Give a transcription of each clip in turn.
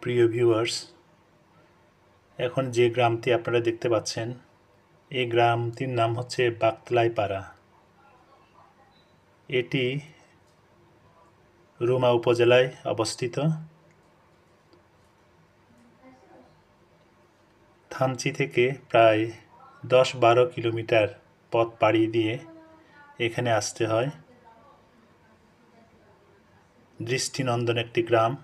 প্রিয় ভিউয়ার্স, এখন যে গ্রামটি আপনারা দেখতে পাচ্ছেন, এই গ্রামটির নাম হচ্ছে বাকতলাই পাড়া। এটি রুমা উপজেলায় অবস্থিত। থানচি থেকে প্রায় 10-12 কিলোমিটার পথ পাড়ি দিয়ে এখানে আসতে হয়। দৃষ্টিনন্দন একটি গ্রাম।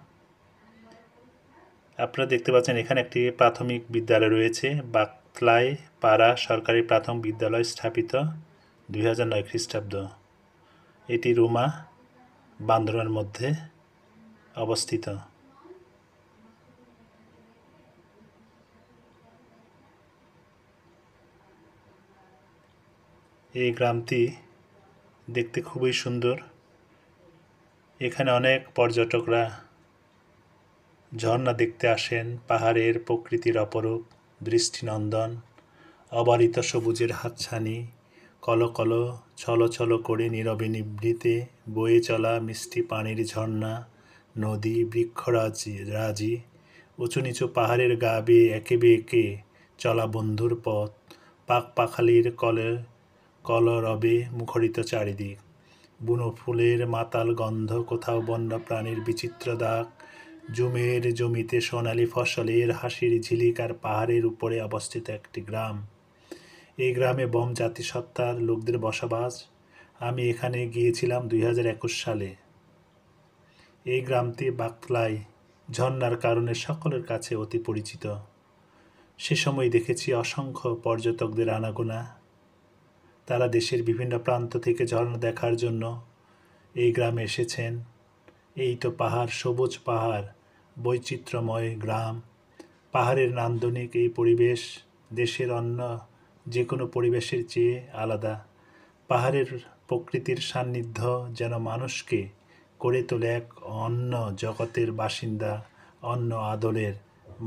আপনারা দেখতে পাচ্ছেন এখানে একটি প্রাথমিক বিদ্যালয় রয়েছে, বাকতলাই পাড়া সরকারি প্রাথমিক বিদ্যালয়, স্থাপিত 2009 খ্রিস্টাব্দ। এটি রুমা বান্দরবানের মধ্যে অবস্থিত। এই গ্রামটি দেখতে খুবই সুন্দর। এখানে অনেক পর্যটকরা ঝর্ণা দেখতে আসেন। পাহাড়ের প্রকৃতির অপরূপ দৃষ্টিনন্দন, অবারিত সবুজের হাতছানি, কলকল ছলছল করে নীরবে নিভৃতে বয়ে চলা মিষ্টি পানির ঝর্ণা, নদী, বৃক্ষরাজি, উঁচু নিচু পাহাড়ের গা বেয়ে একে বেঁকে চলা বন্ধুর পথ, পাখপাখালির কলরবে মুখরিত চারিদিক, বুনো ফুলের মাতাল গন্ধ, কোথাও বন্য প্রাণীর বিচিত্র দাগ, জুমের জমিতে সোনালি ফসলের হাসির ঝিলিক, আর পাহাড়ের উপরে অবস্থিত একটি গ্রাম। এই গ্রামে বম জাতিসত্তার লোকদের বসবাস। আমি এখানে গিয়েছিলাম 2021 সালে। এই গ্রামটি বাকতলাই ঝর্ণার কারণে সকলের কাছে অতি পরিচিত। সে সময় দেখেছি অসংখ্য পর্যটকদের আনাগোনা। তারা দেশের বিভিন্ন প্রান্ত থেকে ঝর্ণা দেখার জন্য এই গ্রামে এসেছেন। এই তো পাহাড়, সবুজ পাহাড়, বৈচিত্র্যময় গ্রাম। পাহাড়ের নান্দনিক এই পরিবেশ দেশের অন্য যে কোনো পরিবেশের চেয়ে আলাদা। পাহাড়ের প্রকৃতির সান্নিধ্য যেন মানুষকে করে তোলে এক অন্য জগতের বাসিন্দা, অন্য আদলের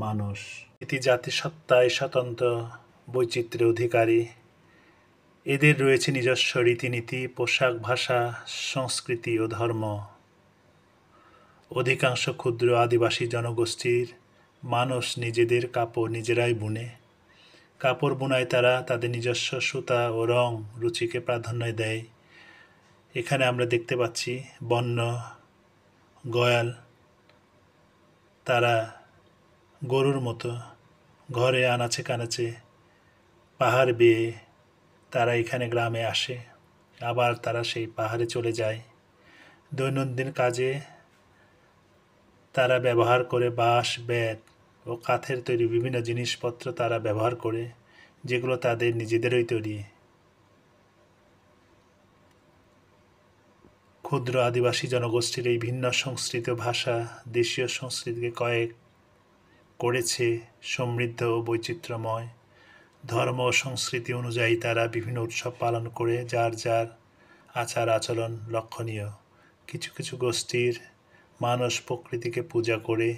মানুষ। এটি জাতিসত্তায় স্বতন্ত্র বৈচিত্র্যের অধিকারী। এদের রয়েছে নিজস্ব রীতিনীতি, পোশাক, ভাষা, সংস্কৃতি ও ধর্ম। অধিকাংশ ক্ষুদ্র আদিবাসী জনগোষ্ঠীর মানুষ নিজেদের কাপড় নিজেরাই বুনে। কাপড় বোনায় তারা তাদের নিজস্ব সুতা ও রং রুচিকে প্রাধান্য দেয়। এখানে আমরা দেখতে পাচ্ছি বন্য গয়াল, তারা গরুর মতো ঘরে আনাচে কানাচে পাহাড় বেয়ে তারা এখানে গ্রামে আসে, আবার তারা সেই পাহাড়ে চলে যায়। দৈনন্দিন কাজে তারা ব্যবহার করে বাঁশ, বেত ও কাঠের তৈরি বিভিন্ন জিনিসপত্র তারা ব্যবহার করে, যেগুলো তাদের নিজেদেরই তৈরি। ক্ষুদ্র আদিবাসী জনগোষ্ঠীর এই ভিন্ন সংস্কৃতি ও ভাষা দেশীয় সংস্কৃতিকে কয়েক করেছে সমৃদ্ধ ও বৈচিত্র্যময়। ধর্ম ও সংস্কৃতি অনুযায়ী তারা বিভিন্ন উৎসব পালন করে, যার যার আচার আচরণ লক্ষণীয়। কিছু কিছু গোষ্ঠীর মানুষ প্রকৃতিকে পূজা করে।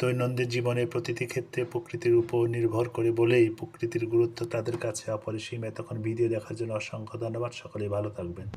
দৈনন্দিন জীবনের প্রতিটি ক্ষেত্রে প্রকৃতির উপর নির্ভর করে বলেই প্রকৃতির গুরুত্ব তাদের কাছে অপরিসীম। এতক্ষণ ভিডিও দেখার জন্য অসংখ্য ধন্যবাদ। সকলেই ভালো থাকবেন।